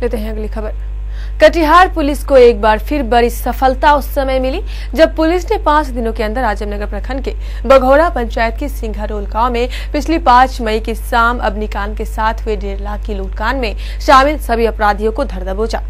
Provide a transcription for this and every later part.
लेते हैं अगली खबर। कटिहार पुलिस को एक बार फिर बड़ी सफलता उस समय मिली जब पुलिस ने 5 दिनों के अंदर आजमनगर प्रखंड के बघौरा पंचायत के सिंघारोल गांव में पिछली 5 मई की शाम अग्निकांड के साथ हुए 1.5 लाख की लूटकांड में शामिल सभी अपराधियों को धर दबोचा।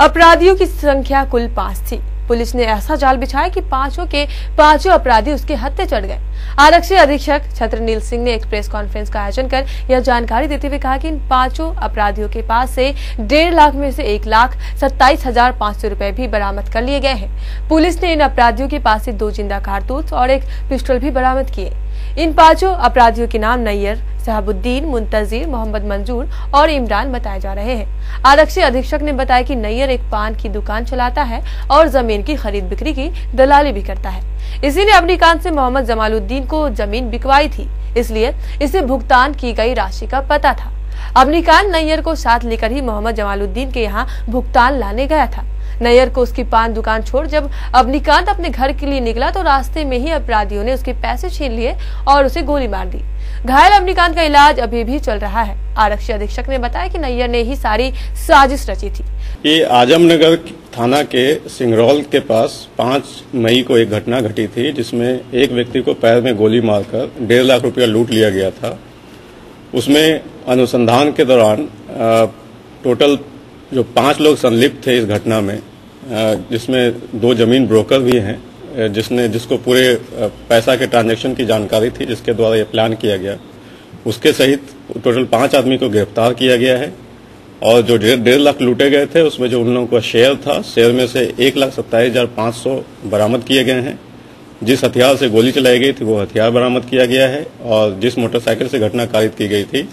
अपराधियों की संख्या कुल 5 थी। पुलिस ने ऐसा जाल बिछाया कि पांचों के पांचों अपराधी उसके हत्थे चढ़ गए। आरक्षी अधीक्षक छत्रनील सिंह ने एक प्रेस कॉन्फ्रेंस का आयोजन कर यह जानकारी देते हुए कहा कि इन पांचों अपराधियों के पास से 1.5 लाख में से 1,27,500 रुपए भी बरामद कर लिए गए हैं। पुलिस ने इन अपराधियों के पास से 2 जिंदा कारतूस और एक पिस्टल भी बरामद किए। इन पांचों अपराधियों के नाम नैयर, शहाबुद्दीन, मुंतजिर, मोहम्मद मंजूर और इमरान बताए जा रहे हैं। आरक्षी अधीक्षक ने बताया कि नैयर एक पान की दुकान चलाता है और जमीन की खरीद बिक्री की दलाली भी करता है। इसी ने अग्निकांड से मोहम्मद जमालुद्दीन को जमीन बिकवाई थी, इसलिए इसे भुगतान की गई राशि का पता था। अग्निकांड नैयर को साथ लेकर ही मोहम्मद जमालुद्दीन के यहाँ भुगतान लाने गया था। नैयर को उसकी पान दुकान छोड़ जब अग्निकांड अपने घर के लिए निकला तो रास्ते में ही अपराधियों ने उसके पैसे छीन लिए और उसे गोली मार दी। घायल अग्निकांड का इलाज अभी भी चल रहा है। आरक्षी अधीक्षक ने बताया कि नैयर ने ही सारी साजिश रची थी। ये आजमनगर थाना के सिंघरौल के पास 5 मई को एक घटना घटी थी जिसमें एक व्यक्ति को पैर में गोली मारकर 1.5 लाख रुपया लूट लिया गया था। उसमें अनुसंधान के दौरान टोटल जो 5 लोग संलिप्त थे इस घटना में, जिसमें 2 जमीन ब्रोकर भी हैं, जिसको पूरे पैसा के ट्रांजैक्शन की जानकारी थी, जिसके द्वारा ये प्लान किया गया, उसके सहित टोटल 5 आदमी को गिरफ्तार किया गया है। और जो 1.5 लाख लूटे गए थे उसमें जो उन लोगों का शेयर था, शेयर में से 1,27,500 बरामद किए गए हैं। जिस हथियार से गोली चलाई गई थी वो हथियार बरामद किया गया है और जिस मोटरसाइकिल से घटना कारित की गई थी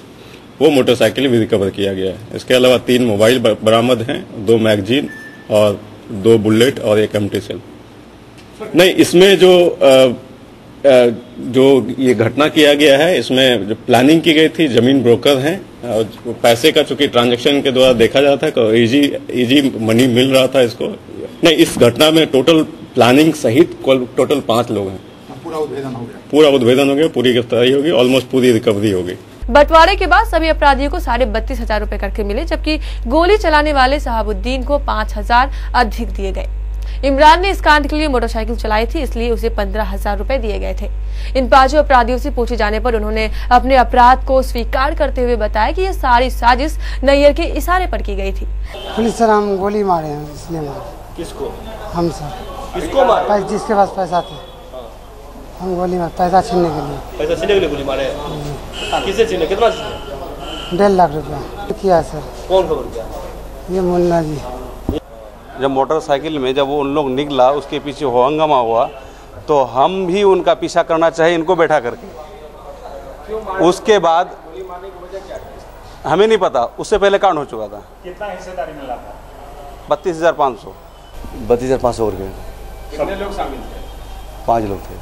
वो मोटरसाइकिल भी रिकवर किया गया है। इसके अलावा 3 मोबाइल बरामद हैं, 2 मैगजीन और 2 बुलेट और 1 एम्प्टी सेल। नहीं, इसमें जो ये घटना किया गया है, इसमें जो प्लानिंग की गई थी, जमीन ब्रोकर हैं और पैसे का चूंकि ट्रांजैक्शन के द्वारा देखा जाता है इजी मनी मिल रहा था इसको। नहीं, इस घटना में टोटल प्लानिंग सहित टोटल 5 लोग हैं। पूरा उद्भेदन हो गया, पूरी गिरफ्तारी होगी, ऑलमोस्ट पूरी रिकवरी होगी। बंटवारे के बाद सभी अपराधियों को 32,500 रुपए करके मिले, जबकि गोली चलाने वाले शहाबुद्दीन को 5,000 अधिक दिए गए। इमरान ने इस कांड के लिए मोटरसाइकिल चलाई थी, इसलिए उसे 15,000 रुपए दिए गए थे। इन 5 अपराधियों से पूछे जाने पर उन्होंने अपने अपराध को स्वीकार करते हुए बताया कि यह सारी साजिश नैयर के इशारे पर की गई थी। पुलिस सर हम गोली मारे हैं, इसलिए मारे। किसको? हम सर। किसको मारे? जिसके पास पैसा थे हम गोली मारे, पैसा छीनने के लिए। पैसा छीनने के लिए गोली मारे? किससे छीने? कितना छीने? 1.5 लाख रुपया किया सर। कौन खबर किया? ये मुन्ना जी। जब मोटरसाइकिल में जब वो उन लोग निकला, उसके पीछे हो हंगामा हुआ तो हम भी उनका पीछा करना चाहिए इनको बैठा करके। उसके बाद हमें नहीं पता, उससे पहले कांड हो चुका था। कितना हिस्सेदारी मिला था? 32,500। 32,500 रुपये। कितने लोग शामिल थे? 5 लोग थे।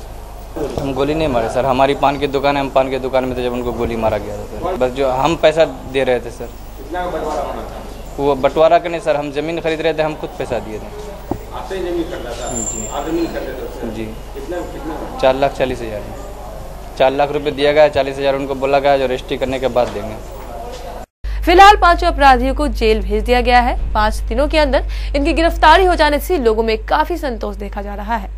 हम गोली नहीं मारे सर, हमारी पान की दुकान है, हम पान की दुकान में थे जब उनको गोली मारा गया था सर। बस जो हम पैसा दे रहे थे सर। कितना बंटवारा होना था? वो बंटवारा का नहीं सर, हम जमीन खरीद रहे थे, हम खुद पैसा दिए थे। आपसे जमीन खरीदा था? जी। आप जमीन खरीदे थे? जी। कितना? 4,40,000। 4 लाख रुपए दिया गया, 40,000 उनको बोला गया जो रजिस्ट्री करने के बाद देंगे। फिलहाल 5 अपराधियों को जेल भेज दिया गया है। 5 दिनों के अंदर इनकी गिरफ्तारी हो जाने से लोगों में काफी संतोष देखा जा रहा है।